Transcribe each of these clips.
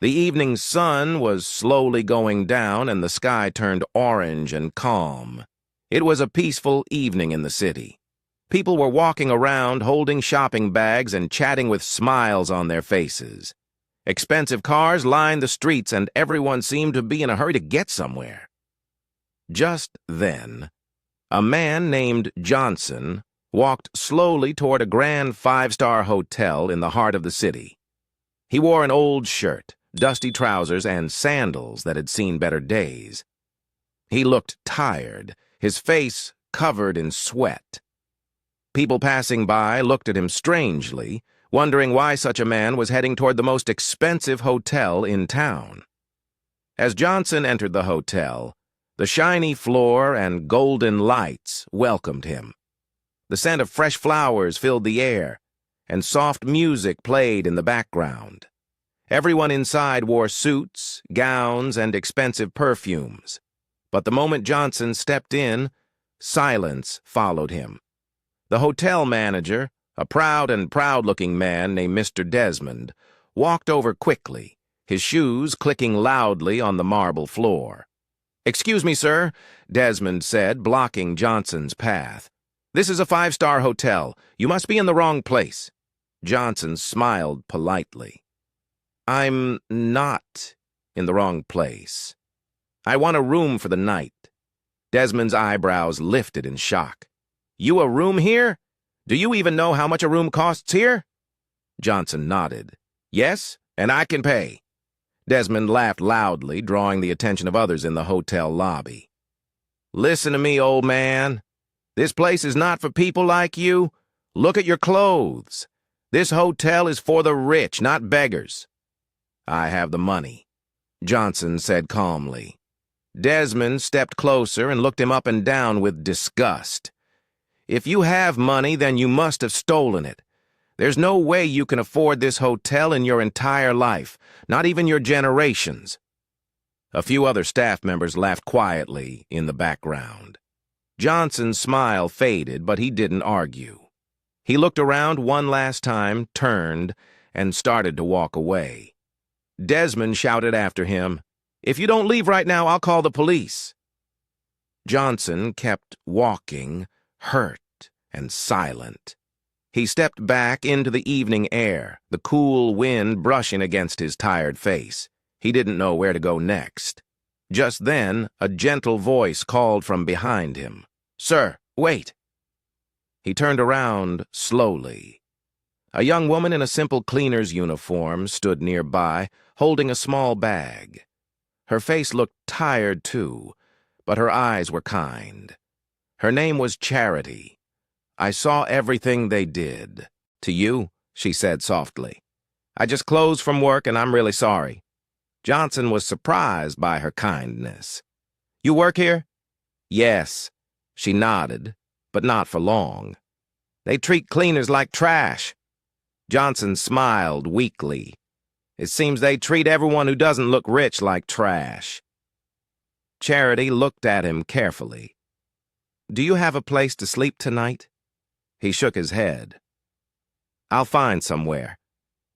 The evening sun was slowly going down and the sky turned orange and calm. It was a peaceful evening in the city. People were walking around holding shopping bags and chatting with smiles on their faces. Expensive cars lined the streets and everyone seemed to be in a hurry to get somewhere. Just then, a man named Johnson walked slowly toward a grand five-star hotel in the heart of the city. He wore an old shirt, dusty trousers, and sandals that had seen better days. He looked tired, his face covered in sweat. People passing by looked at him strangely, wondering why such a man was heading toward the most expensive hotel in town. As Johnson entered the hotel, the shiny floor and golden lights welcomed him. The scent of fresh flowers filled the air, and soft music played in the background. Everyone inside wore suits, gowns, and expensive perfumes. But the moment Johnson stepped in, silence followed him. The hotel manager, a proud-looking man named Mr. Desmond, walked over quickly, his shoes clicking loudly on the marble floor. "Excuse me, sir," Desmond said, blocking Johnson's path. "This is a five-star hotel. You must be in the wrong place." Johnson smiled politely. "I'm not in the wrong place. I want a room for the night." Desmond's eyebrows lifted in shock. "You a room here? Do you even know how much a room costs here?" Johnson nodded. "Yes, and I can pay." Desmond laughed loudly, drawing the attention of others in the hotel lobby. "Listen to me, old man. This place is not for people like you. Look at your clothes. This hotel is for the rich, not beggars." "I have the money," Johnson said calmly. Desmond stepped closer and looked him up and down with disgust. "If you have money, then you must have stolen it. There's no way you can afford this hotel in your entire life, not even your generations." A few other staff members laughed quietly in the background. Johnson's smile faded, but he didn't argue. He looked around one last time, turned, and started to walk away. Desmond shouted after him, "If you don't leave right now, I'll call the police." Johnson kept walking, hurt and silent. He stepped back into the evening air, the cool wind brushing against his tired face. He didn't know where to go next. Just then, a gentle voice called from behind him. "Sir, wait." He turned around slowly. A young woman in a simple cleaner's uniform stood nearby, holding a small bag. Her face looked tired, too, but her eyes were kind. Her name was Charity. "I saw everything they did. To you," she said softly. "I just closed from work and I'm really sorry." Johnson was surprised by her kindness. "You work here?" "Yes." She nodded, but not for long. "They treat cleaners like trash." Johnson smiled weakly. "It seems they treat everyone who doesn't look rich like trash." Charity looked at him carefully. "Do you have a place to sleep tonight?" He shook his head. "I'll find somewhere.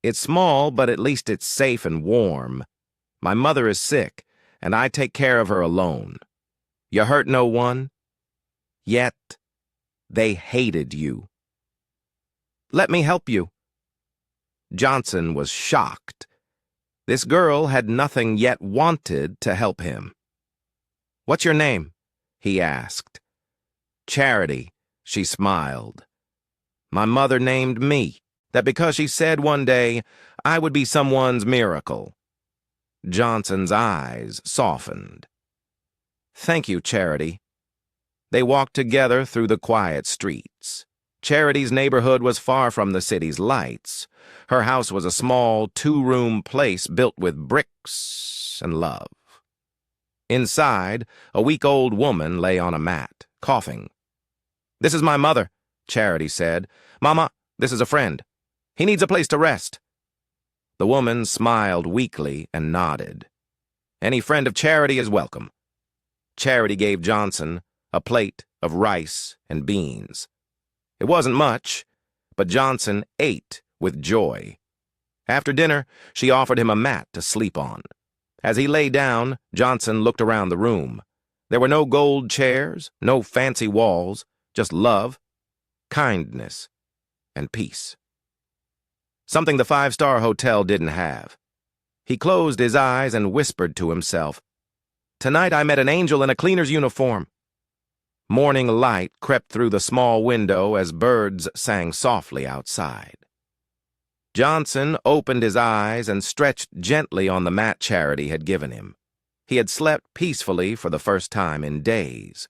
It's small, but at least it's safe and warm. My mother is sick, and I take care of her alone. You hurt no one? Yet they hated you." "Let me help you." Johnson was shocked. This girl had nothing yet wanted to help him. "What's your name?" he asked. "Charity," she smiled. "My mother named me that because she said one day I would be someone's miracle." Johnson's eyes softened. "Thank you, Charity." They walked together through the quiet streets. Charity's neighborhood was far from the city's lights. Her house was a small, two-room place built with bricks and love. Inside, a week-old woman lay on a mat, coughing. "This is my mother," Charity said. "Mama, this is a friend. He needs a place to rest." The woman smiled weakly and nodded. "Any friend of Charity is welcome." Charity gave Johnson a plate of rice and beans. It wasn't much, but Johnson ate with joy. After dinner, she offered him a mat to sleep on. As he lay down, Johnson looked around the room. There were no gold chairs, no fancy walls, just love, kindness, and peace. Something the five-star hotel didn't have. He closed his eyes and whispered to himself, "Tonight I met an angel in a cleaner's uniform." Morning light crept through the small window as birds sang softly outside. Johnson opened his eyes and stretched gently on the mat Charity had given him. He had slept peacefully for the first time in days.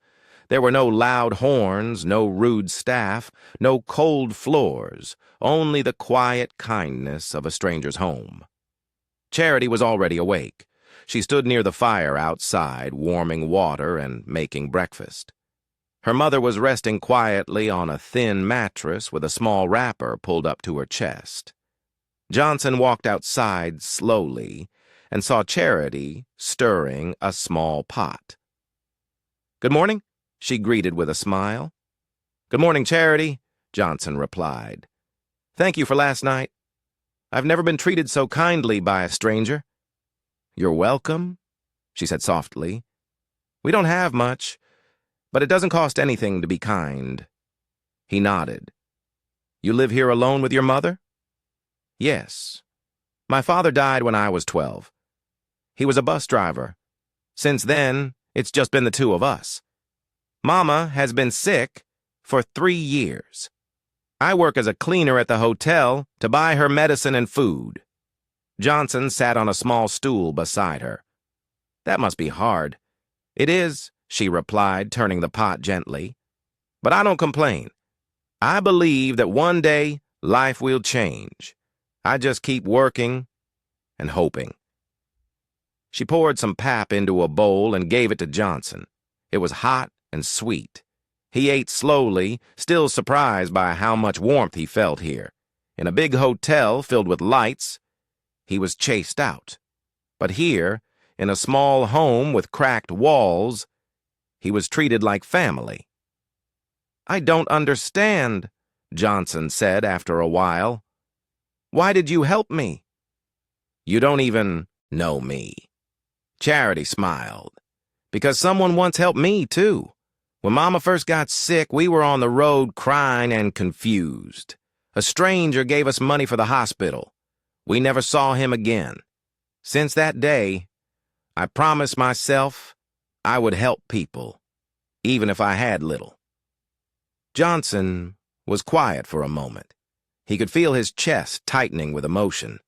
There were no loud horns, no rude staff, no cold floors, only the quiet kindness of a stranger's home. Charity was already awake. She stood near the fire outside, warming water and making breakfast. Her mother was resting quietly on a thin mattress with a small wrapper pulled up to her chest. Johnson walked outside slowly and saw Charity stirring a small pot. "Good morning," she greeted with a smile. "Good morning, Charity," Johnson replied. "Thank you for last night. I've never been treated so kindly by a stranger." "You're welcome," she said softly. "We don't have much, but it doesn't cost anything to be kind." He nodded. "You live here alone with your mother?" "Yes. My father died when I was 12. He was a bus driver. Since then, it's just been the two of us. Mama has been sick for 3 years. I work as a cleaner at the hotel to buy her medicine and food." Johnson sat on a small stool beside her. "That must be hard." "It is," she replied, turning the pot gently. "But I don't complain. I believe that one day life will change. I just keep working and hoping." She poured some pap into a bowl and gave it to Johnson. It was hot and sweet. He ate slowly, still surprised by how much warmth he felt here. In a big hotel filled with lights, he was chased out. But here, in a small home with cracked walls, he was treated like family. "I don't understand," Johnson said after a while. "Why did you help me?" "You don't even know me." Charity smiled. "Because someone once helped me, too. When Mama first got sick, we were on the road crying and confused. A stranger gave us money for the hospital. We never saw him again. Since that day, I promised myself I would help people, even if I had little." Johnson was quiet for a moment. He could feel his chest tightening with emotion.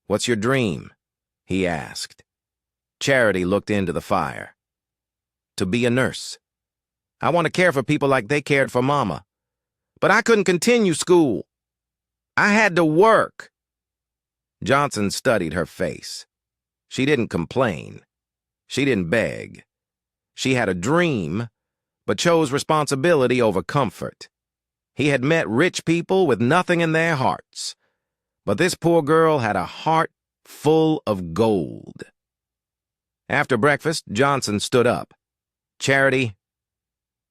"What's your dream?" he asked. Charity looked into the fire. "To be a nurse. I want to care for people like they cared for Mama. But I couldn't continue school. I had to work." Johnson studied her face. She didn't complain. She didn't beg. She had a dream, but chose responsibility over comfort. He had met rich people with nothing in their hearts. But this poor girl had a heart full of gold. After breakfast, Johnson stood up. "Charity,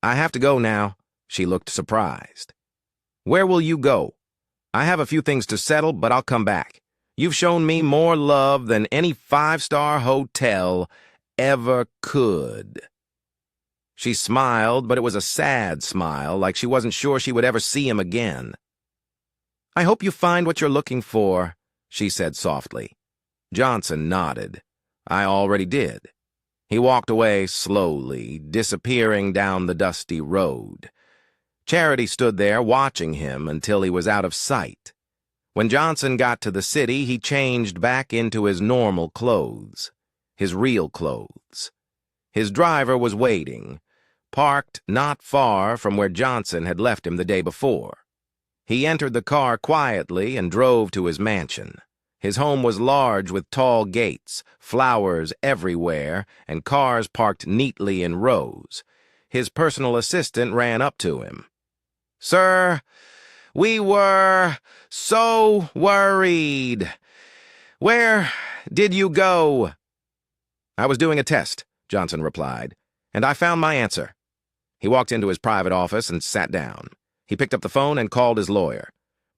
I have to go now." She looked surprised. "Where will you go?" "I have a few things to settle, but I'll come back. You've shown me more love than any five-star hotel ever could." She smiled, but it was a sad smile, like she wasn't sure she would ever see him again. "I hope you find what you're looking for," she said softly. Johnson nodded. "I already did." He walked away slowly, disappearing down the dusty road. Charity stood there watching him until he was out of sight. When Johnson got to the city, he changed back into his normal clothes, his real clothes. His driver was waiting, parked not far from where Johnson had left him the day before. He entered the car quietly and drove to his mansion. His home was large with tall gates, flowers everywhere, and cars parked neatly in rows. His personal assistant ran up to him. "Sir, we were so worried. Where did you go?" "I was doing a test," Johnson replied, "and I found my answer." He walked into his private office and sat down. He picked up the phone and called his lawyer.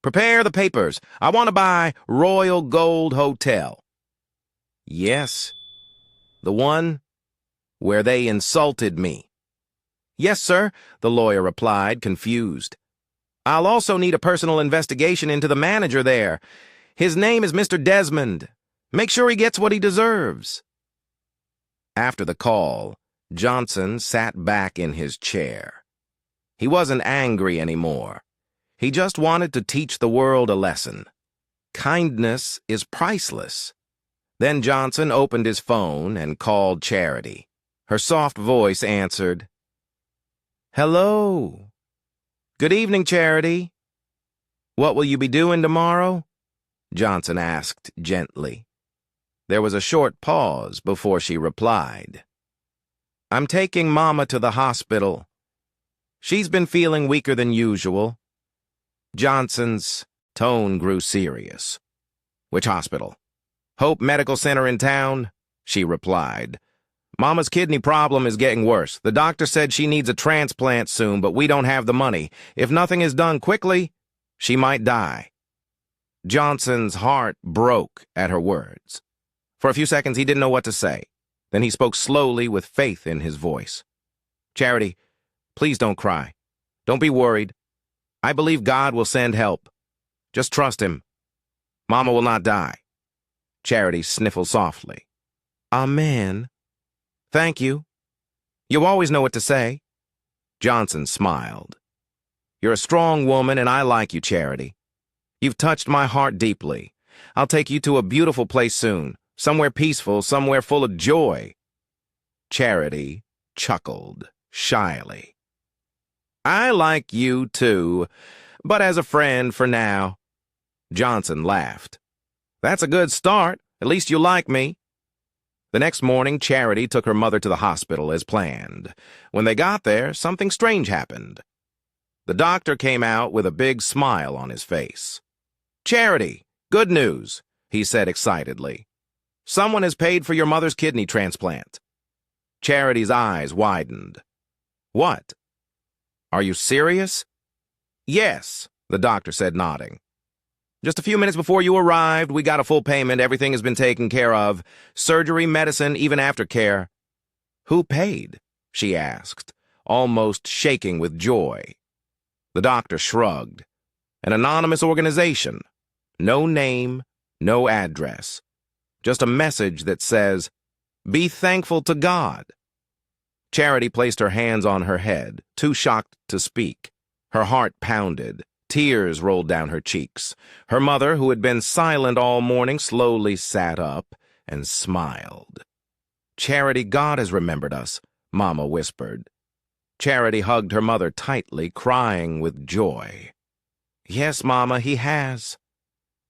Prepare the papers. I want to buy Royal Gold Hotel. Yes, the one where they insulted me. Yes, sir, the lawyer replied, confused. I'll also need a personal investigation into the manager there. His name is Mr. Desmond. Make sure he gets what he deserves. After the call, Johnson sat back in his chair. He wasn't angry anymore. He just wanted to teach the world a lesson. Kindness is priceless. Then Johnson opened his phone and called Charity. Her soft voice answered, "Hello. Good evening, Charity. What will you be doing tomorrow?" Johnson asked gently. There was a short pause before she replied. "I'm taking Mama to the hospital. She's been feeling weaker than usual." Johnson's tone grew serious. "Which hospital?" "Hope Medical Center in town," she replied. "Mama's kidney problem is getting worse. The doctor said she needs a transplant soon, but we don't have the money. If nothing is done quickly, she might die." Johnson's heart broke at her words. For a few seconds, he didn't know what to say. Then he spoke slowly with faith in his voice. "Charity, please don't cry. Don't be worried. I believe God will send help. Just trust him. Mama will not die." Charity sniffled softly. "Amen. Thank you. You always know what to say." Johnson smiled. "You're a strong woman, and I like you, Charity. You've touched my heart deeply. I'll take you to a beautiful place soon, somewhere peaceful, somewhere full of joy." Charity chuckled shyly. "I like you, too, but as a friend for now." Johnson laughed. "That's a good start. At least you like me." The next morning, Charity took her mother to the hospital as planned. When they got there, something strange happened. The doctor came out with a big smile on his face. "Charity, good news," he said excitedly. "Someone has paid for your mother's kidney transplant." Charity's eyes widened. "What? Are you serious?" "Yes," the doctor said, nodding. "Just a few minutes before you arrived, we got a full payment. Everything has been taken care of. Surgery, medicine, even aftercare." "Who paid?" she asked, almost shaking with joy. The doctor shrugged. "An anonymous organization. No name, no address. Just a message that says, 'Be thankful to God.'" Charity placed her hands on her head, too shocked to speak. Her heart pounded. Tears rolled down her cheeks. Her mother, who had been silent all morning, slowly sat up and smiled. "Charity, God has remembered us," Mama whispered. Charity hugged her mother tightly, crying with joy. "Yes, Mama, he has."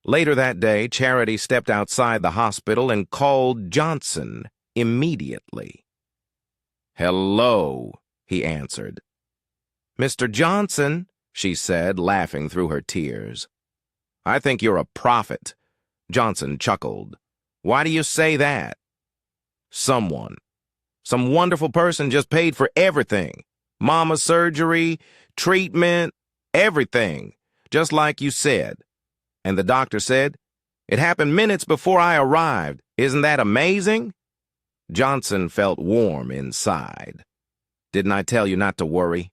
Later that day, Charity stepped outside the hospital and called Johnson immediately. "Hello," he answered. "Mr. Johnson," she said, laughing through her tears. "I think you're a prophet." Johnson chuckled. "Why do you say that?" Some wonderful person just paid for everything. Mama's surgery, treatment, everything, just like you said. And the doctor said, "It happened minutes before I arrived. Isn't that amazing?" Johnson felt warm inside. "Didn't I tell you not to worry?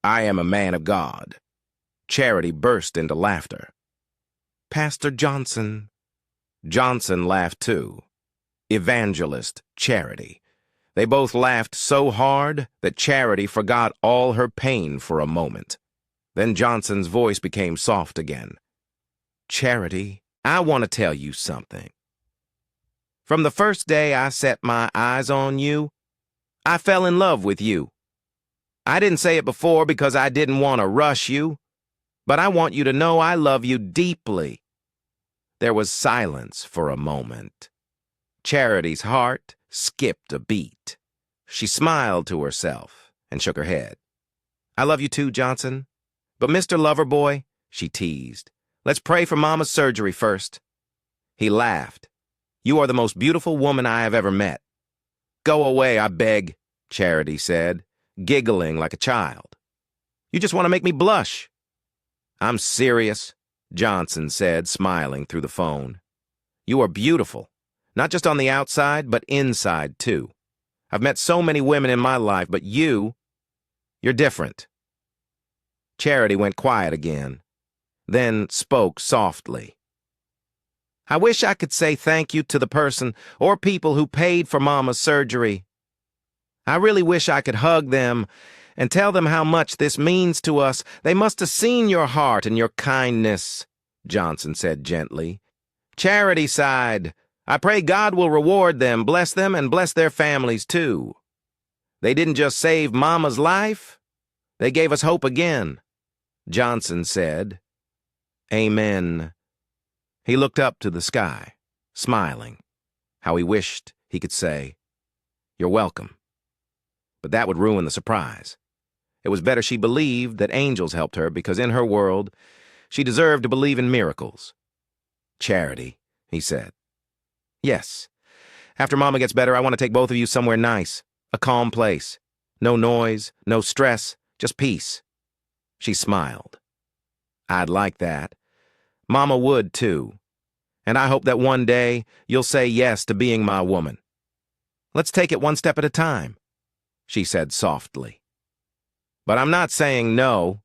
I am a man of God." Charity burst into laughter. "Pastor Johnson." Johnson laughed too. Evangelist Charity. They both laughed so hard that Charity forgot all her pain for a moment. Then Johnson's voice became soft again. "Charity, I want to tell you something. From the first day I set my eyes on you, I fell in love with you. I didn't say it before because I didn't want to rush you, but I want you to know I love you deeply." There was silence for a moment. Charity's heart skipped a beat. She smiled to herself and shook her head. "I love you too, Johnson. But Mr. Loverboy," she teased, "let's pray for Mama's surgery first." He laughed. "You are the most beautiful woman I have ever met." "Go away, I beg," Charity said, giggling like a child. "You just want to make me blush." "I'm serious." Johnson said, smiling through the phone. "You are beautiful, not just on the outside, but inside, too. I've met so many women in my life, but you're different." Charity went quiet again, then spoke softly. "I wish I could say thank you to the person or people who paid for Mama's surgery. I really wish I could hug them and tell them how much this means to us. They must have seen your heart and your kindness," Johnson said gently. Charity sighed. "I pray God will reward them, and bless their families, too. They didn't just save Mama's life, they gave us hope again." Johnson said, "Amen." He looked up to the sky, smiling. How he wished he could say, "You're welcome." But that would ruin the surprise. It was better she believed that angels helped her, because in her world, she deserved to believe in miracles. "Charity," he said. "Yes. After Mama gets better, I want to take both of you somewhere nice, a calm place. No noise, no stress, just peace." She smiled. "I'd like that. Mama would, too. And I hope that one day you'll say yes to being my woman. Let's take it one step at a time," she said softly. "But I'm not saying no,"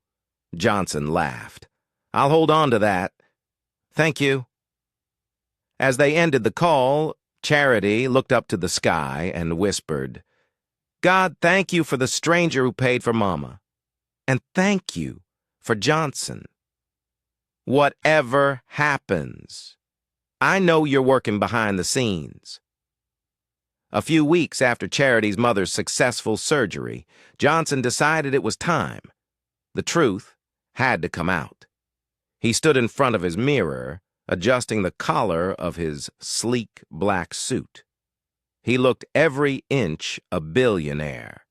Johnson laughed. "I'll hold on to that. Thank you." As they ended the call, Charity looked up to the sky and whispered, "God, thank you for the stranger who paid for Mama. And thank you for Johnson. Whatever happens, I know you're working behind the scenes." A few weeks after Charity's mother's successful surgery, Johnson decided it was time. The truth had to come out. He stood in front of his mirror, adjusting the collar of his sleek black suit. He looked every inch a billionaire.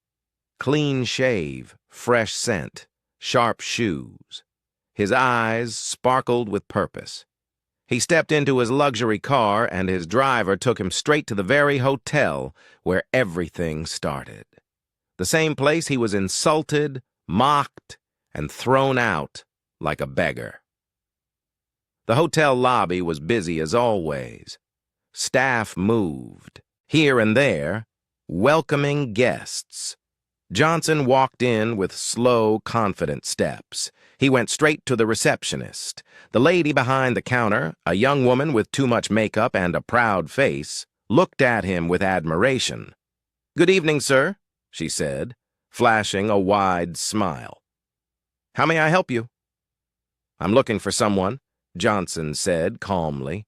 Clean shave, fresh scent, sharp shoes. His eyes sparkled with purpose. He stepped into his luxury car, and his driver took him straight to the very hotel where everything started. The same place he was insulted, mocked, and thrown out like a beggar. The hotel lobby was busy as always. Staff moved, here and there, welcoming guests. Johnson walked in with slow, confident steps. He went straight to the receptionist. The lady behind the counter, a young woman with too much makeup and a proud face, looked at him with admiration. "Good evening, sir," she said, flashing a wide smile. "How may I help you?" "I'm looking for someone," Johnson said calmly.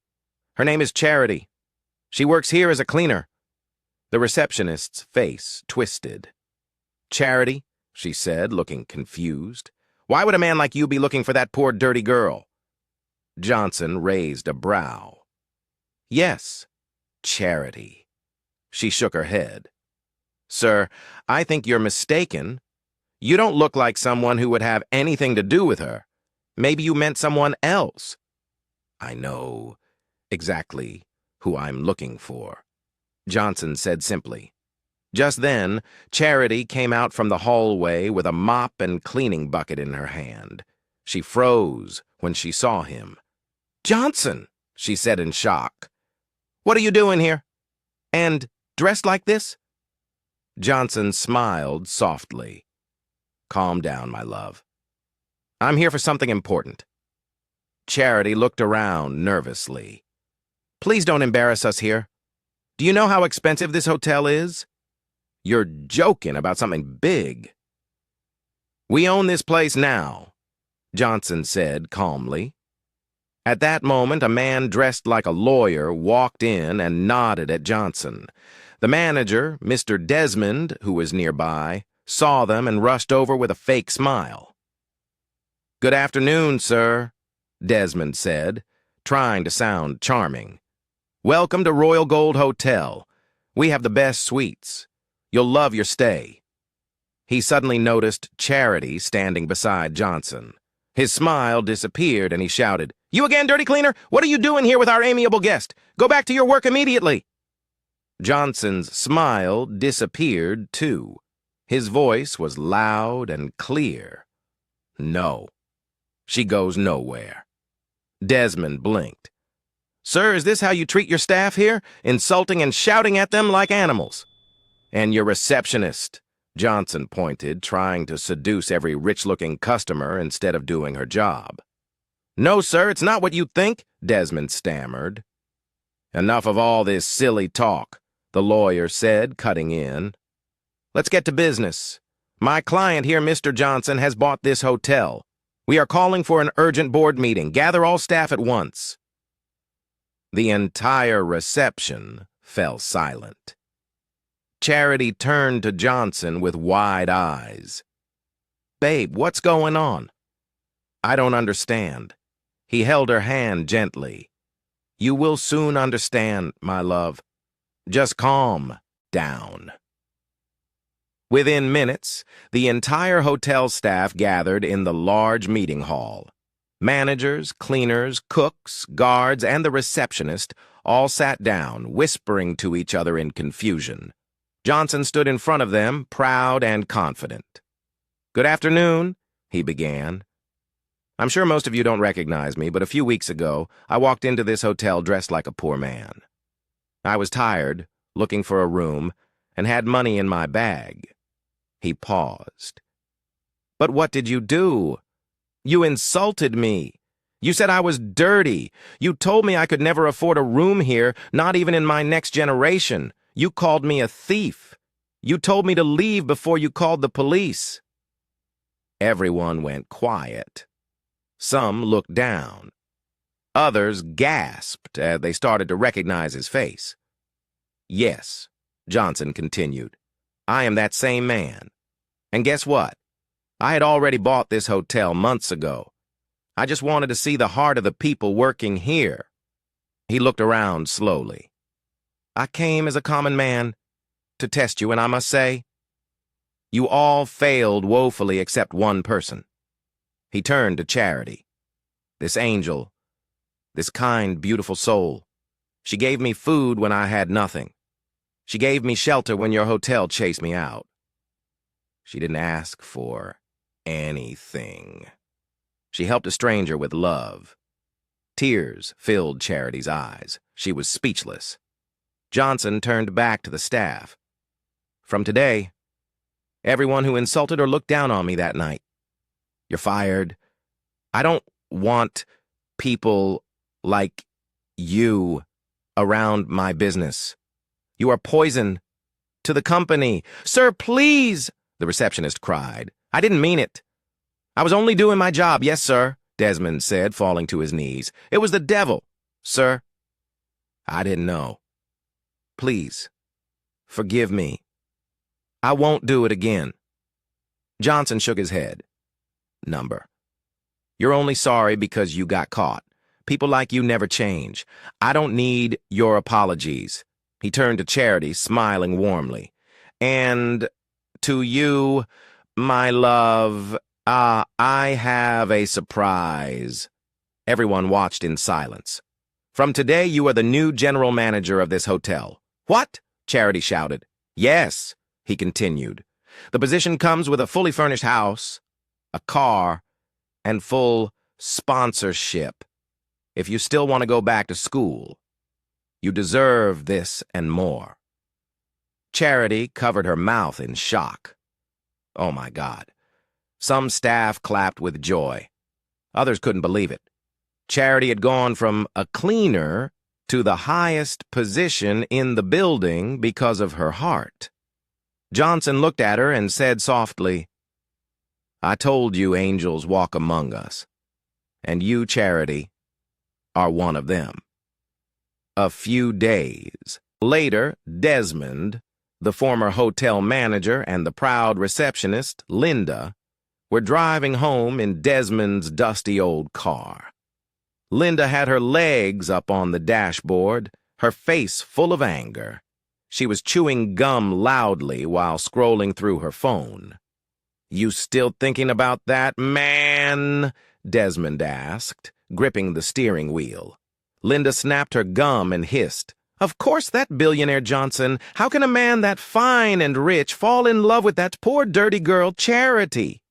"Her name is Charity. She works here as a cleaner." The receptionist's face twisted. "Charity," she said, looking confused. "Why would a man like you be looking for that poor dirty girl?" Johnson raised a brow. "Yes, Charity." She shook her head. "Sir, I think you're mistaken. You don't look like someone who would have anything to do with her. Maybe you meant someone else." "I know exactly who I'm looking for," Johnson said simply. Just then, Charity came out from the hallway with a mop and cleaning bucket in her hand. She froze when she saw him. "Johnson," she said in shock. "What are you doing here? And dressed like this?" Johnson smiled softly. "Calm down, my love. I'm here for something important." Charity looked around nervously. "Please don't embarrass us here. Do you know how expensive this hotel is? You're joking about something big." "We own this place now," Johnson said calmly. At that moment, a man dressed like a lawyer walked in and nodded at Johnson. The manager, Mr. Desmond, who was nearby, saw them and rushed over with a fake smile. "Good afternoon, sir," Desmond said, trying to sound charming. "Welcome to Royal Gold Hotel. We have the best suites. You'll love your stay." He suddenly noticed Charity standing beside Johnson. His smile disappeared and he shouted, "You again, dirty cleaner? What are you doing here with our amiable guest? Go back to your work immediately." Johnson's smile disappeared too. His voice was loud and clear. "No, she goes nowhere." Desmond blinked. "Sir, is this how you treat your staff here? Insulting and shouting at them like animals?" "And your receptionist," Johnson pointed, trying to seduce every rich-looking customer instead of doing her job. "No, sir, it's not what you think," Desmond stammered. "Enough of all this silly talk," the lawyer said, cutting in. "Let's get to business. My client here, Mr. Johnson, has bought this hotel. We are calling for an urgent board meeting. Gather all staff at once." The entire reception fell silent. Charity turned to Johnson with wide eyes. "Babe, what's going on?" "I don't understand." He held her hand gently. "You will soon understand, my love. Just calm down." Within minutes, the entire hotel staff gathered in the large meeting hall. Managers, cleaners, cooks, guards, and the receptionist all sat down, whispering to each other in confusion. Johnson stood in front of them, proud and confident. "Good afternoon," he began. "I'm sure most of you don't recognize me, but a few weeks ago, I walked into this hotel dressed like a poor man. I was tired, looking for a room, and had money in my bag." He paused. "But what did you do? You insulted me. You said I was dirty. You told me I could never afford a room here, not even in my next generation. You called me a thief. You told me to leave before you called the police." Everyone went quiet. Some looked down. Others gasped as they started to recognize his face. "Yes," Johnson continued, "I am that same man. And guess what? I had already bought this hotel months ago. I just wanted to see the heart of the people working here." He looked around slowly. "I came as a common man to test you, and I must say, you all failed woefully except one person." He turned to Charity. "This angel, this kind, beautiful soul. She gave me food when I had nothing. She gave me shelter when your hotel chased me out. She didn't ask for anything. She helped a stranger with love." Tears filled Charity's eyes. She was speechless. Johnson turned back to the staff. "From today, everyone who insulted or looked down on me that night, you're fired. I don't want people like you around my business. You are poison to the company." "Sir, please," the receptionist cried. "I didn't mean it. I was only doing my job." "Yes, sir," Desmond said, falling to his knees. "It was the devil, sir. I didn't know. Please, forgive me. I won't do it again." Johnson shook his head. "Number. You're only sorry because you got caught. People like you never change. I don't need your apologies." He turned to Charity, smiling warmly. "And to you, my love, I have a surprise." Everyone watched in silence. "From today, you are the new general manager of this hotel." "What?" Charity shouted. "Yes," he continued. "The position comes with a fully furnished house, a car, and full sponsorship. If you still want to go back to school, you deserve this and more." Charity covered her mouth in shock. Oh my God. Some staff clapped with joy. Others couldn't believe it. Charity had gone from a cleaner to the highest position in the building because of her heart. Johnson looked at her and said softly, "I told you angels walk among us, and you, Charity, are one of them." A few days later, Desmond, the former hotel manager, and the proud receptionist, Linda, were driving home in Desmond's dusty old car. Linda had her legs up on the dashboard, her face full of anger. She was chewing gum loudly while scrolling through her phone. "You still thinking about that, man?" Desmond asked, gripping the steering wheel. Linda snapped her gum and hissed, "Of course that billionaire Johnson. How can a man that fine and rich fall in love with that poor dirty girl, Charity?"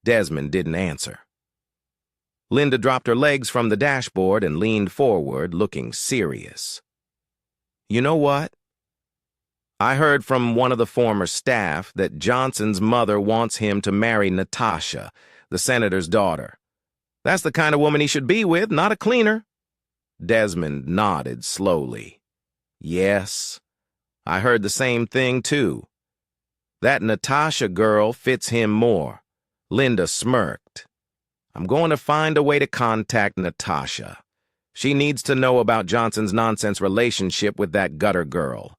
Desmond didn't answer. Linda dropped her legs from the dashboard and leaned forward, looking serious. You know what? I heard from one of the former staff that Johnson's mother wants him to marry Natasha, the senator's daughter. That's the kind of woman he should be with, not a cleaner. Desmond nodded slowly. Yes, I heard the same thing, too. That Natasha girl fits him more. Linda smirked. I'm going to find a way to contact Natasha. She needs to know about Johnson's nonsense relationship with that gutter girl.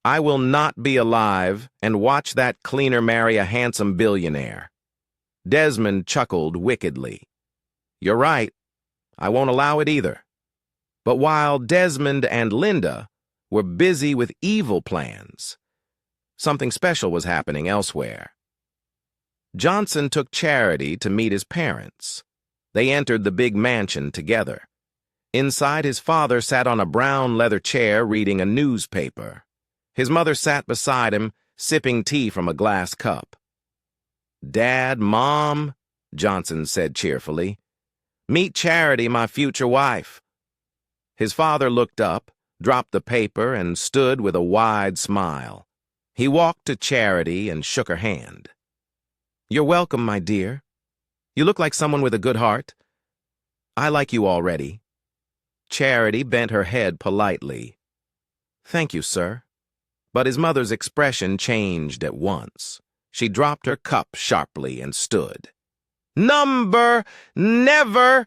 I will not be alive and watch that cleaner marry a handsome billionaire. Desmond chuckled wickedly. You're right. I won't allow it either. But while Desmond and Linda were busy with evil plans, something special was happening elsewhere. Johnson took Charity to meet his parents. They entered the big mansion together. Inside, his father sat on a brown leather chair reading a newspaper. His mother sat beside him, sipping tea from a glass cup. Dad, Mom, Johnson said cheerfully. Meet Charity, my future wife. His father looked up, dropped the paper, and stood with a wide smile. He walked to Charity and shook her hand. You're welcome, my dear. You look like someone with a good heart. I like you already. Charity bent her head politely. Thank you, sir. But his mother's expression changed at once. She dropped her cup sharply and stood. Number never,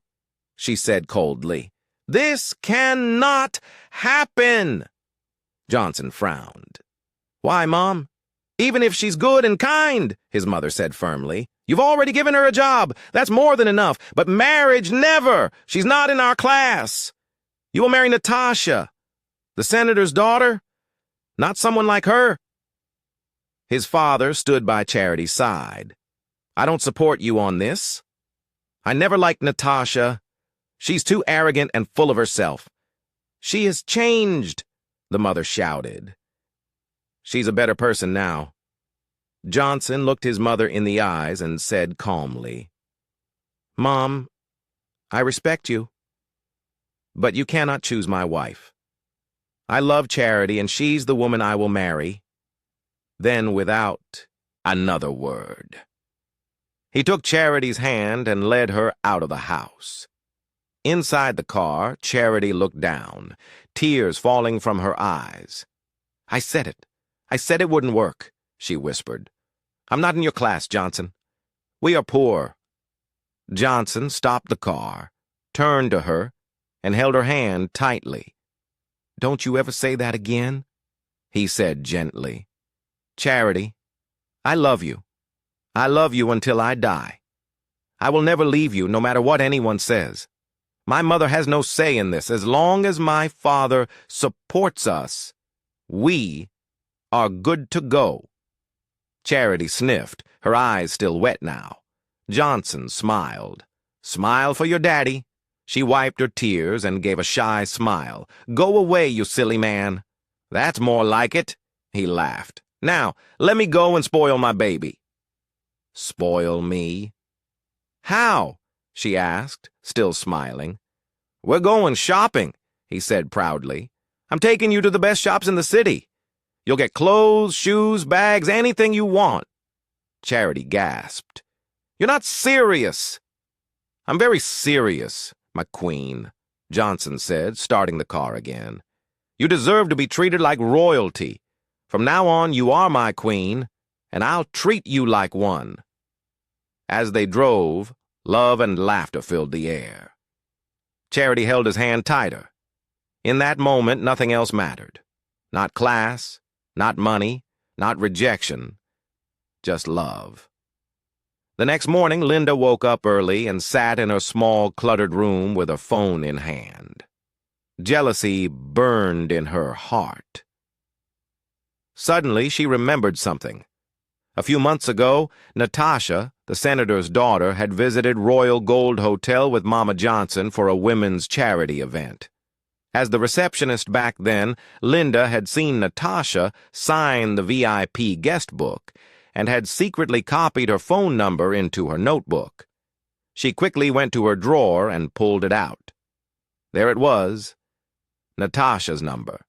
she said coldly. This cannot happen. Johnson frowned. Why, Mom? Even if she's good and kind, his mother said firmly. You've already given her a job. That's more than enough. But marriage, never. She's not in our class. You will marry Natasha, the senator's daughter, not someone like her. His father stood by Charity's side. I don't support you on this. I never liked Natasha. She's too arrogant and full of herself. She has changed, the mother shouted. She's a better person now. Johnson looked his mother in the eyes and said calmly, Mom, I respect you, but you cannot choose my wife. I love Charity, and she's the woman I will marry. Then, without another word, he took Charity's hand and led her out of the house. Inside the car, Charity looked down, tears falling from her eyes. I said it. I said it wouldn't work, she whispered. I'm not in your class, Johnson. We are poor. Johnson stopped the car, turned to her, and held her hand tightly. Don't you ever say that again, he said gently. Charity, I love you. I love you until I die. I will never leave you, no matter what anyone says. My mother has no say in this. As long as my father supports us, we are good to go. Charity sniffed, her eyes still wet now. Johnson smiled. Smile for your daddy. She wiped her tears and gave a shy smile. Go away, you silly man. That's more like it, he laughed. Now, let me go and spoil my baby. Spoil me? How? She asked, still smiling. We're going shopping, he said proudly. I'm taking you to the best shops in the city. You'll get clothes, shoes, bags, anything you want. Charity gasped. You're not serious. I'm very serious, my queen, Johnson said, starting the car again. You deserve to be treated like royalty. From now on, you are my queen, and I'll treat you like one. As they drove, love and laughter filled the air. Charity held his hand tighter. In that moment, nothing else mattered. Not class, not money, not rejection, just love. The next morning, Linda woke up early and sat in her small, cluttered room with her phone in hand. Jealousy burned in her heart. Suddenly, she remembered something. A few months ago, Natasha, the senator's daughter, had visited Royal Gold Hotel with Mama Johnson for a women's charity event. As the receptionist back then, Linda had seen Natasha sign the VIP guest book and had secretly copied her phone number into her notebook. She quickly went to her drawer and pulled it out. There it was, Natasha's number.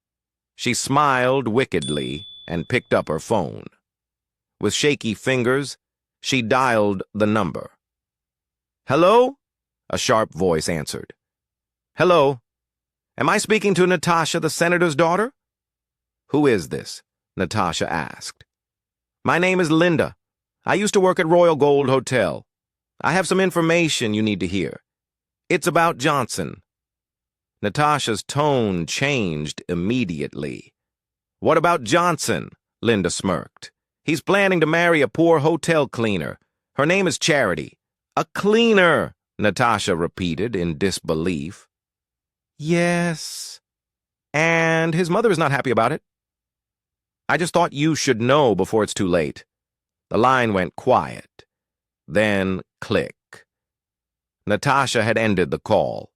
She smiled wickedly and picked up her phone. With shaky fingers, she dialed the number. "Hello?" a sharp voice answered. "Hello. Am I speaking to Natasha, the senator's daughter?" "Who is this?" Natasha asked. "My name is Linda. I used to work at Royal Gold Hotel. I have some information you need to hear. It's about Johnson." Natasha's tone changed immediately. "What about Johnson?" Linda smirked. "He's planning to marry a poor hotel cleaner. Her name is Charity." "A cleaner," Natasha repeated in disbelief. "Yes. And his mother is not happy about it." "I just thought you should know before it's too late." The line went quiet. Then click. Natasha had ended the call.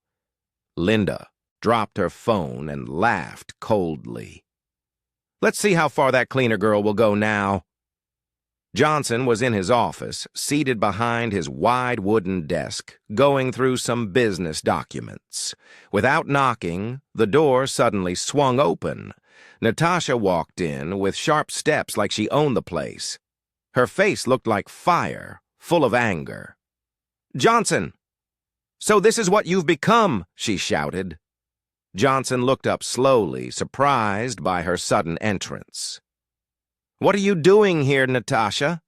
Linda dropped her phone and laughed coldly. "Let's see how far that cleaner girl will go now." Johnson was in his office, seated behind his wide wooden desk, going through some business documents. Without knocking, the door suddenly swung open. Natasha walked in with sharp steps like she owned the place. Her face looked like fire, full of anger. "Johnson! So this is what you've become," she shouted. Johnson looked up slowly, surprised by her sudden entrance. "What are you doing here, Natasha?"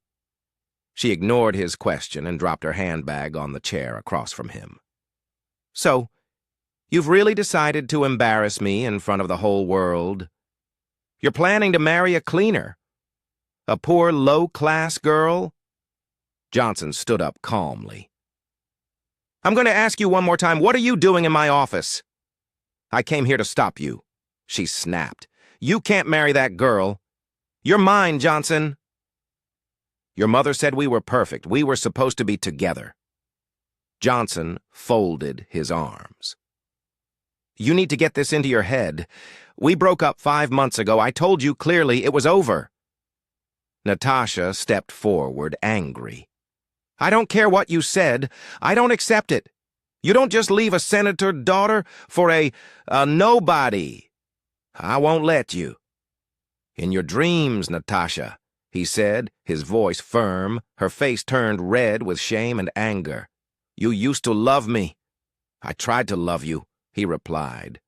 She ignored his question and dropped her handbag on the chair across from him. "So, you've really decided to embarrass me in front of the whole world? You're planning to marry a cleaner? A poor, low-class girl?" Johnson stood up calmly. "I'm going to ask you one more time, what are you doing in my office?" "I came here to stop you," she snapped. "You can't marry that girl. You're mine, Johnson." "Your mother said we were perfect. We were supposed to be together." Johnson folded his arms. "You need to get this into your head. We broke up 5 months ago. I told you clearly it was over." Natasha stepped forward, angry. "I don't care what you said. I don't accept it. You don't just leave a senator daughter for a nobody. I won't let you." "In your dreams, Natasha," he said, his voice firm, her face turned red with shame and anger. "You used to love me." "I tried to love you," he replied.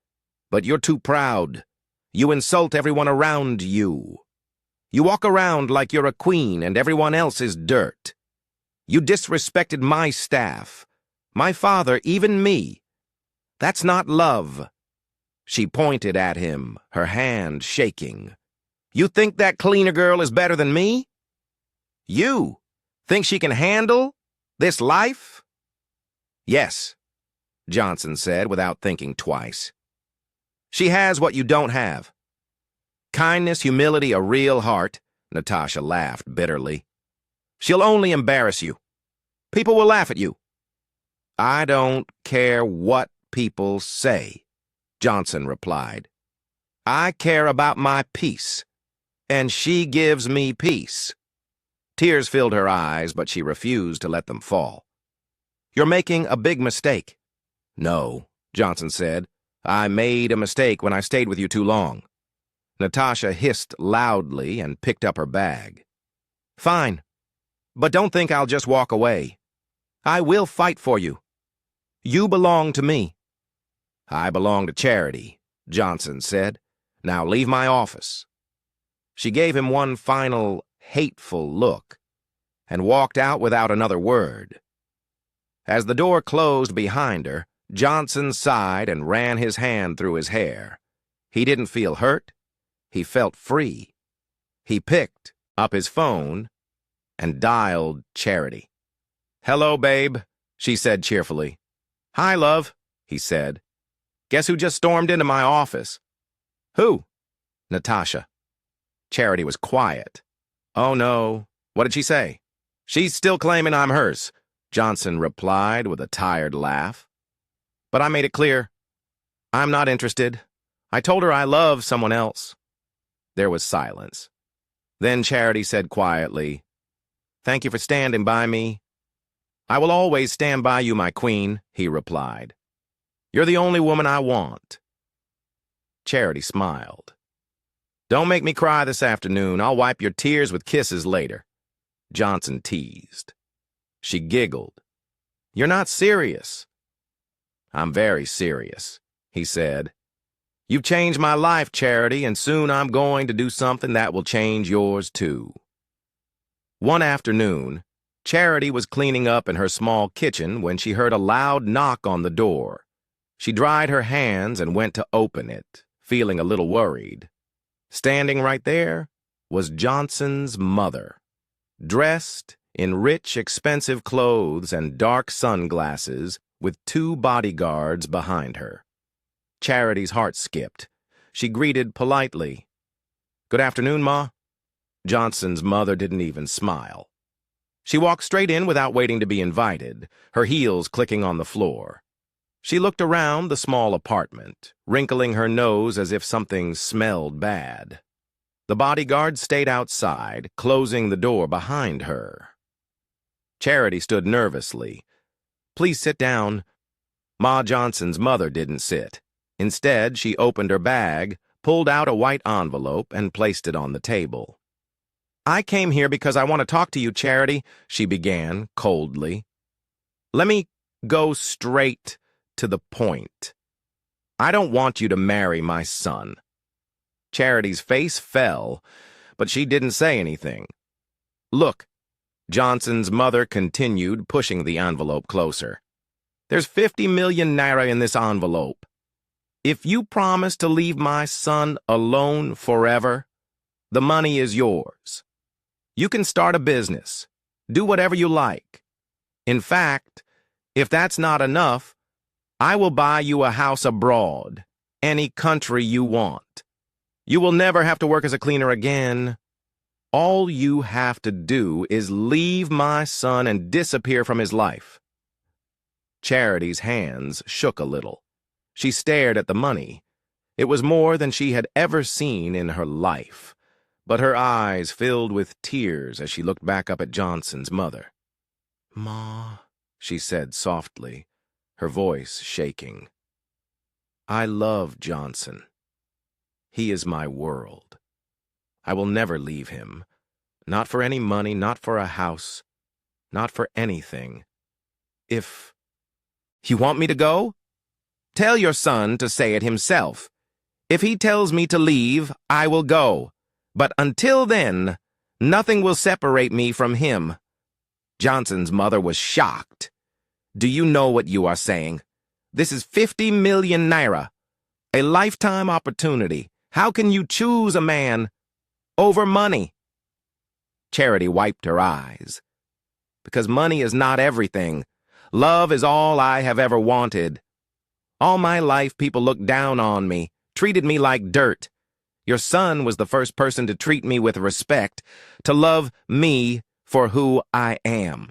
"But you're too proud. You insult everyone around you. You walk around like you're a queen and everyone else is dirt. You disrespected my staff, my father, even me. That's not love." She pointed at him, her hand shaking. "You think that cleaner girl is better than me? You think she can handle this life?" "Yes," Johnson said without thinking twice. "She has what you don't have. Kindness, humility, a real heart." Natasha laughed bitterly. "She'll only embarrass you. People will laugh at you." "I don't care what people say," Johnson replied. "I care about my peace, and she gives me peace." Tears filled her eyes, but she refused to let them fall. "You're making a big mistake." "No," Johnson said. "I made a mistake when I stayed with you too long." Natasha hissed loudly and picked up her bag. "Fine, but don't think I'll just walk away. I will fight for you. You belong to me." "I belong to Charity," Johnson said. "Now leave my office." She gave him one final, hateful look and walked out without another word. As the door closed behind her, Johnson sighed and ran his hand through his hair. He didn't feel hurt. He felt free. He picked up his phone and dialed Charity. "Hello, babe," she said cheerfully. "Hi, love," he said. "Guess who just stormed into my office?" "Who?" "Natasha." Charity was quiet. "Oh, no. What did she say?" "She's still claiming I'm hers," Johnson replied with a tired laugh. "But I made it clear. I'm not interested. I told her I love someone else." There was silence. Then Charity said quietly, "Thank you for standing by me." I will always stand by you, my queen, he replied. You're the only woman I want. Charity smiled. Don't make me cry this afternoon. I'll wipe your tears with kisses later, Johnson teased. She giggled. You're not serious. I'm very serious, he said. You've changed my life, Charity, and soon I'm going to do something that will change yours too. One afternoon, Charity was cleaning up in her small kitchen when she heard a loud knock on the door. She dried her hands and went to open it, feeling a little worried. Standing right there was Johnson's mother, dressed in rich, expensive clothes and dark sunglasses with 2 bodyguards behind her. Charity's heart skipped. She greeted politely. Good afternoon, Ma. Johnson's mother didn't even smile. She walked straight in without waiting to be invited, her heels clicking on the floor. She looked around the small apartment, wrinkling her nose as if something smelled bad. The bodyguard stayed outside, closing the door behind her. Charity stood nervously. Please sit down. Ma Johnson's mother didn't sit. Instead, she opened her bag, pulled out a white envelope, and placed it on the table. I came here because I want to talk to you, Charity, she began coldly. Let me go straight to the point. I don't want you to marry my son. Charity's face fell, but she didn't say anything. Look, Johnson's mother continued, pushing the envelope closer. There's 50 million naira in this envelope. If you promise to leave my son alone forever, the money is yours. You can start a business, do whatever you like. In fact, if that's not enough, I will buy you a house abroad, any country you want. You will never have to work as a cleaner again. All you have to do is leave my son and disappear from his life. Charity's hands shook a little. She stared at the money. It was more than she had ever seen in her life, but her eyes filled with tears as she looked back up at Johnson's mother. Ma, she said softly, her voice shaking. I love Johnson. He is my world. I will never leave him. Not for any money, not for a house, not for anything. If you want me to go? Tell your son to say it himself. If he tells me to leave, I will go. But until then, nothing will separate me from him. Johnson's mother was shocked. Do you know what you are saying? This is 50 million naira. A lifetime opportunity. How can you choose a man over money? Charity wiped her eyes. Because money is not everything. Love is all I have ever wanted. All my life, people looked down on me, treated me like dirt. Your son was the first person to treat me with respect, to love me for who I am.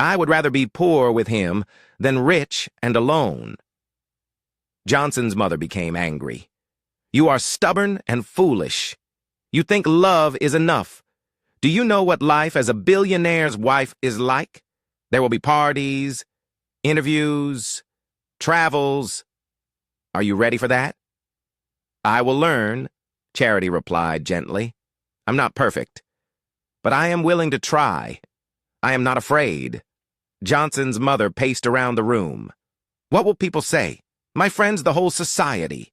I would rather be poor with him than rich and alone. Johnson's mother became angry. You are stubborn and foolish. You think love is enough. Do you know what life as a billionaire's wife is like? There will be parties, interviews, travels. Are you ready for that? I will learn, Charity replied gently. I'm not perfect, but I am willing to try. I am not afraid. Johnson's mother paced around the room. What will people say? My friends, the whole society.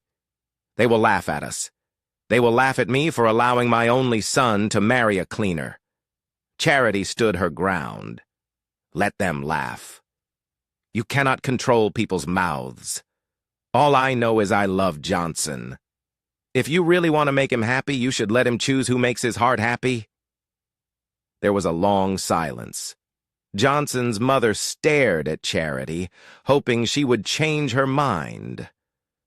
They will laugh at us. They will laugh at me for allowing my only son to marry a cleaner. Charity stood her ground. Let them laugh. You cannot control people's mouths. All I know is I love Johnson. If you really want to make him happy, you should let him choose who makes his heart happy. There was a long silence. Johnson's mother stared at Charity, hoping she would change her mind.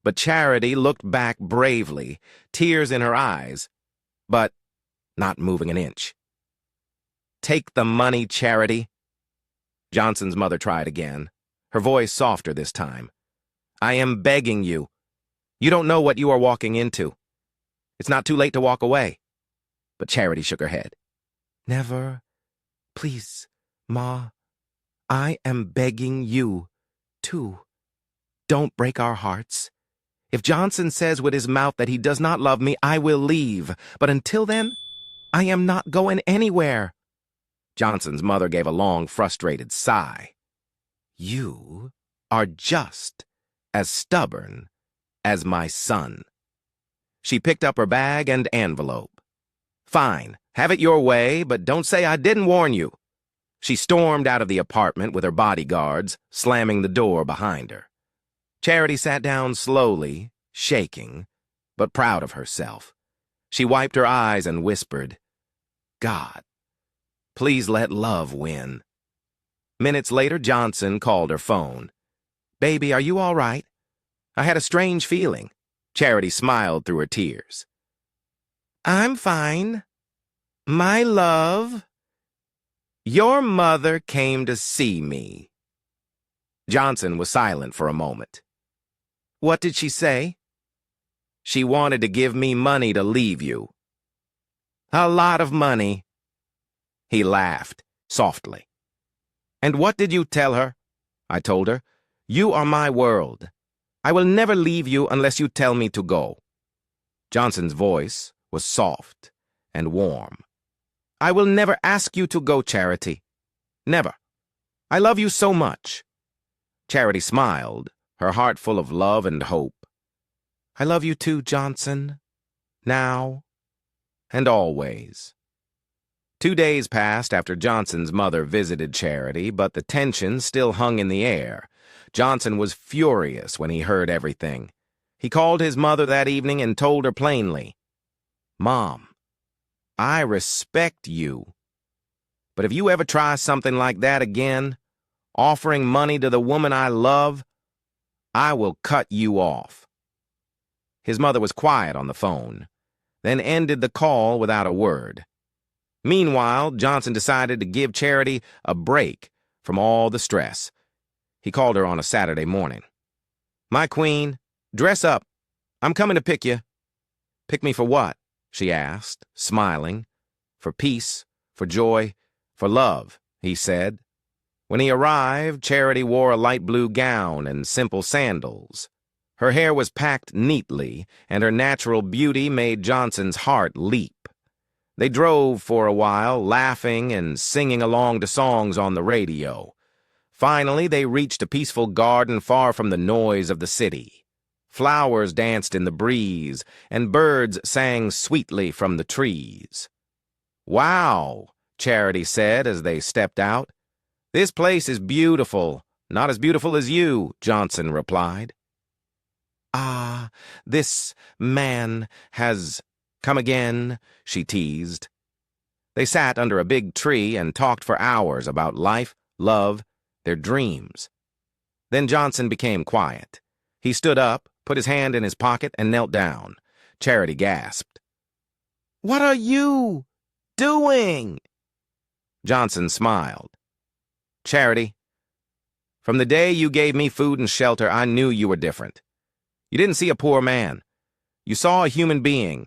But Charity looked back bravely, tears in her eyes, but not moving an inch. Take the money, Charity. Johnson's mother tried again, her voice softer this time. I am begging you. You don't know what you are walking into. It's not too late to walk away. But Charity shook her head. Never. Please, Ma. I am begging you, too. Don't break our hearts. If Johnson says with his mouth that he does not love me, I will leave. But until then, I am not going anywhere. Johnson's mother gave a long, frustrated sigh. You are just as stubborn as my son. She picked up her bag and envelope. Fine, have it your way, but don't say I didn't warn you. She stormed out of the apartment with her bodyguards, slamming the door behind her. Charity sat down slowly, shaking, but proud of herself. She wiped her eyes and whispered, God, please let love win. Minutes later, Johnson called her phone. Baby, are you all right? I had a strange feeling. Charity smiled through her tears. I'm fine. My love, your mother came to see me. Johnson was silent for a moment. What did she say? She wanted to give me money to leave you. A lot of money. He laughed, softly. And what did you tell her? I told her, you are my world. I will never leave you unless you tell me to go. Johnson's voice was soft and warm. I will never ask you to go, Charity. Never. I love you so much. Charity smiled, her heart full of love and hope. I love you too, Johnson. Now and always. 2 days passed after Johnson's mother visited Charity, but the tension still hung in the air. Johnson was furious when he heard everything. He called his mother that evening and told her plainly, Mom, I respect you. But if you ever try something like that again, offering money to the woman I love, I will cut you off. His mother was quiet on the phone, then ended the call without a word. Meanwhile, Johnson decided to give Charity a break from all the stress. He called her on a Saturday morning. My queen, dress up. I'm coming to pick you. Pick me for what? She asked, smiling. For peace, for joy, for love, he said. When he arrived, Charity wore a light blue gown and simple sandals. Her hair was packed neatly, and her natural beauty made Johnson's heart leap. They drove for a while, laughing and singing along to songs on the radio. Finally, they reached a peaceful garden far from the noise of the city. Flowers danced in the breeze, and birds sang sweetly from the trees. Wow, Charity said as they stepped out. This place is beautiful. Not as beautiful as you, Johnson replied. Ah, this man has come again, she teased. They sat under a big tree and talked for hours about life, love, their dreams. Then Johnson became quiet. He stood up, put his hand in his pocket, and knelt down. Charity gasped. What are you doing? Johnson smiled. Charity, from the day you gave me food and shelter, I knew you were different. You didn't see a poor man. You saw a human being.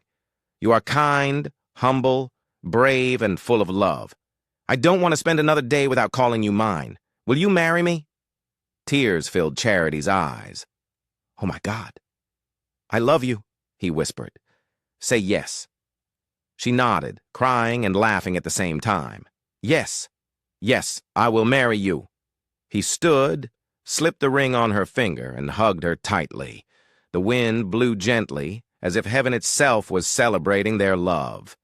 You are kind, humble, brave, and full of love. I don't want to spend another day without calling you mine. Will you marry me? Tears filled Charity's eyes. Oh, my God. I love you, he whispered. Say yes. She nodded, crying and laughing at the same time. Yes, yes, I will marry you. He stood, slipped the ring on her finger, and hugged her tightly. The wind blew gently, as if heaven itself was celebrating their love.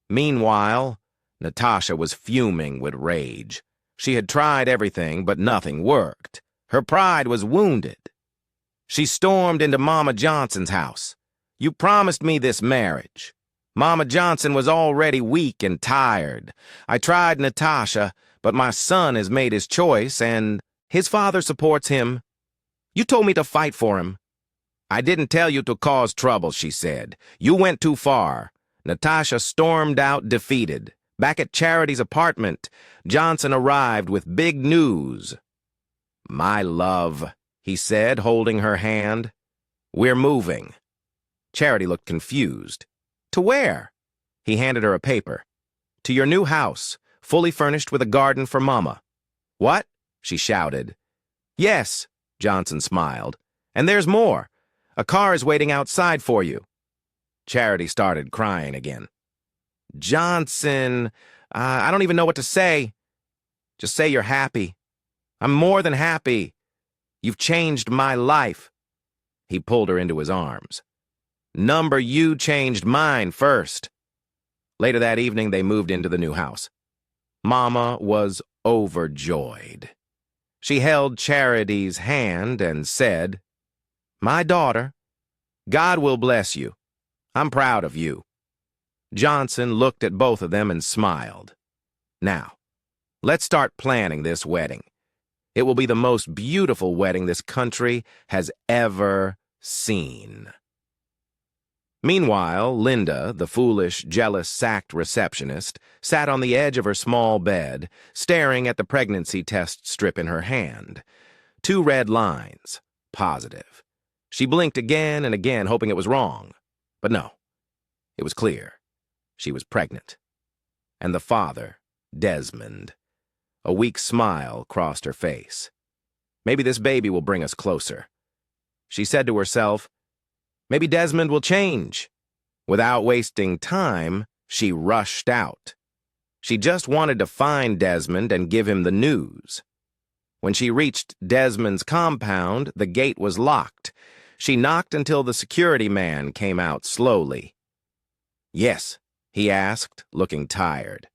Meanwhile, Natasha was fuming with rage. She had tried everything, but nothing worked. Her pride was wounded. She stormed into Mama Johnson's house. You promised me this marriage. Mama Johnson was already weak and tired. I tried Natasha, but my son has made his choice, and his father supports him. You told me to fight for him. I didn't tell you to cause trouble, she said. You went too far. Natasha stormed out defeated. Back at Charity's apartment, Johnson arrived with big news. My love, he said, holding her hand. We're moving. Charity looked confused. To where? He handed her a paper. To your new house, fully furnished with a garden for Mama. What? she shouted. Yes, Johnson smiled. And there's more. A car is waiting outside for you. Charity started crying again. Johnson, I don't even know what to say. Just say you're happy. I'm more than happy. You've changed my life. He pulled her into his arms. Number, you changed mine first. Later that evening, they moved into the new house. Mama was overjoyed. She held Charity's hand and said, My daughter, God will bless you. I'm proud of you. Johnson looked at both of them and smiled. Now, let's start planning this wedding. It will be the most beautiful wedding this country has ever seen. Meanwhile, Linda, the foolish, jealous, sacked receptionist, sat on the edge of her small bed, staring at the pregnancy test strip in her hand. 2 red lines. Positive. She blinked again and again, hoping it was wrong. But no, it was clear. She was pregnant. And the father, Desmond. A weak smile crossed her face. Maybe this baby will bring us closer. She said to herself, maybe Desmond will change. Without wasting time, she rushed out. She just wanted to find Desmond and give him the news. When she reached Desmond's compound, the gate was locked. She knocked until the security man came out slowly. Yes, he asked, looking tired.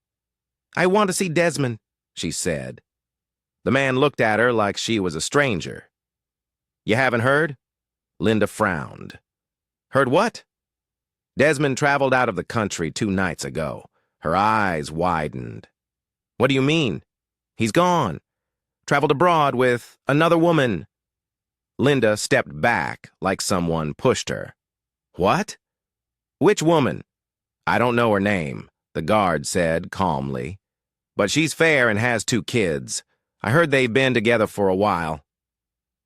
I want to see Desmond, she said. The man looked at her like she was a stranger. You haven't heard? Linda frowned. Heard what? Desmond traveled out of the country 2 nights ago. Her eyes widened. What do you mean? He's gone. Traveled abroad with another woman. Linda stepped back like someone pushed her. What? Which woman? I don't know her name, the guard said calmly. But she's fair and has 2 kids. I heard they've been together for a while.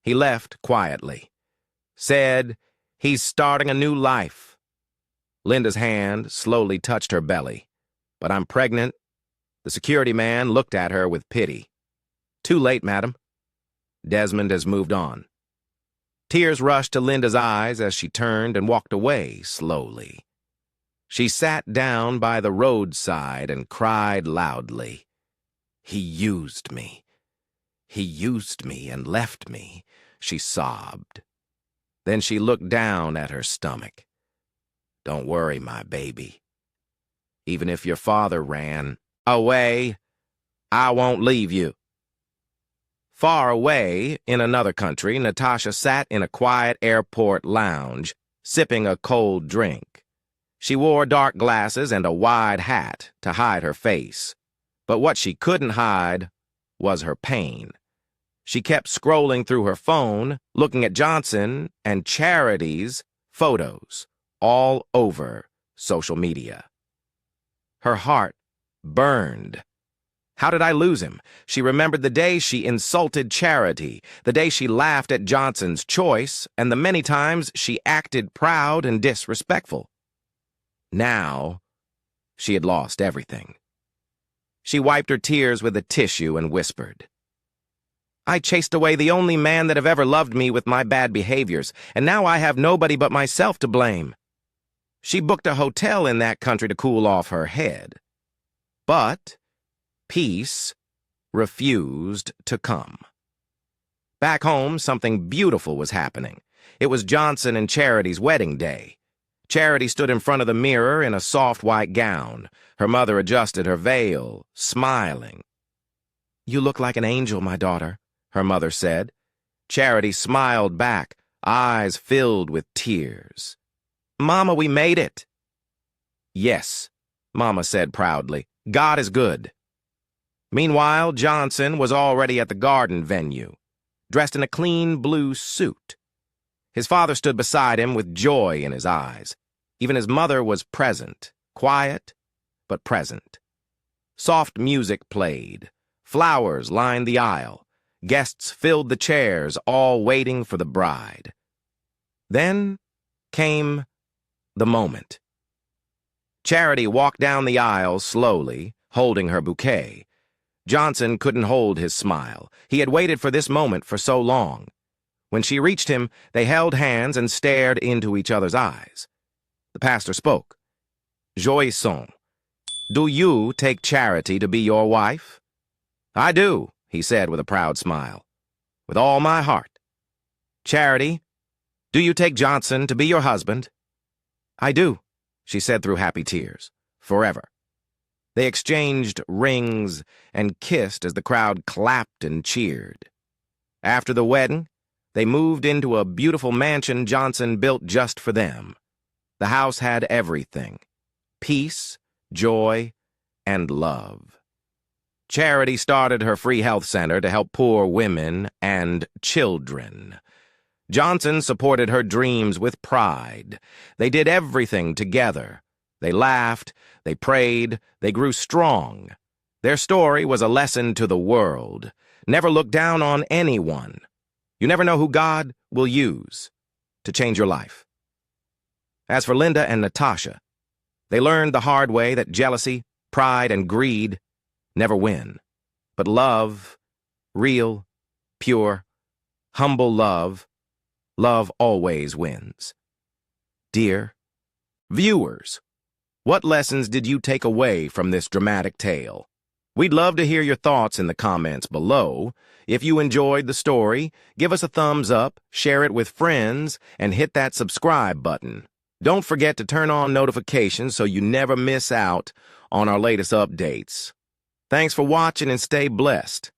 He left quietly. Said he's starting a new life. Linda's hand slowly touched her belly. But I'm pregnant. The security man looked at her with pity. Too late, madam. Desmond has moved on. Tears rushed to Linda's eyes as she turned and walked away slowly. She sat down by the roadside and cried loudly. He used me. He used me and left me, she sobbed. Then she looked down at her stomach. Don't worry, my baby. Even if your father ran away, I won't leave you. Far away, in another country, Natasha sat in a quiet airport lounge, sipping a cold drink. She wore dark glasses and a wide hat to hide her face. But what she couldn't hide was her pain. She kept scrolling through her phone, looking at Johnson and Charity's photos all over social media. Her heart burned. How did I lose him? She remembered the day she insulted Charity, the day she laughed at Johnson's choice, and the many times she acted proud and disrespectful. Now, she had lost everything. She wiped her tears with a tissue and whispered, I chased away the only man that have ever loved me with my bad behaviors, and now I have nobody but myself to blame. She booked a hotel in that country to cool off her head. But peace refused to come. Back home, something beautiful was happening. It was Johnson and Charity's wedding day. Charity stood in front of the mirror in a soft white gown. Her mother adjusted her veil, smiling. You look like an angel, my daughter, her mother said. Charity smiled back, eyes filled with tears. Mama, we made it. Yes, Mama said proudly. God is good. Meanwhile, Johnson was already at the garden venue, dressed in a clean blue suit. His father stood beside him with joy in his eyes. Even his mother was present, quiet, but present. Soft music played. Flowers lined the aisle. Guests filled the chairs, all waiting for the bride. Then came the moment. Charity walked down the aisle slowly, holding her bouquet. Johnson couldn't hold his smile. He had waited for this moment for so long. When she reached him, they held hands and stared into each other's eyes. The pastor spoke. Joisson, do you take Charity to be your wife? I do, he said with a proud smile. With all my heart. Charity, do you take Johnson to be your husband? I do, she said through happy tears. Forever. They exchanged rings and kissed as the crowd clapped and cheered. After the wedding, they moved into a beautiful mansion Johnson built just for them. The house had everything: peace, joy, and love. Charity started her free health center to help poor women and children. Johnson supported her dreams with pride. They did everything together. They laughed, they prayed, they grew strong. Their story was a lesson to the world. Never look down on anyone. You never know who God will use to change your life. As for Linda and Natasha, they learned the hard way that jealousy, pride, and greed never win. But love, real, pure, humble love always wins. Dear viewers, what lessons did you take away from this dramatic tale? We'd love to hear your thoughts in the comments below. If you enjoyed the story, give us a thumbs up, share it with friends, and hit that subscribe button. Don't forget to turn on notifications so you never miss out on our latest updates. Thanks for watching and stay blessed.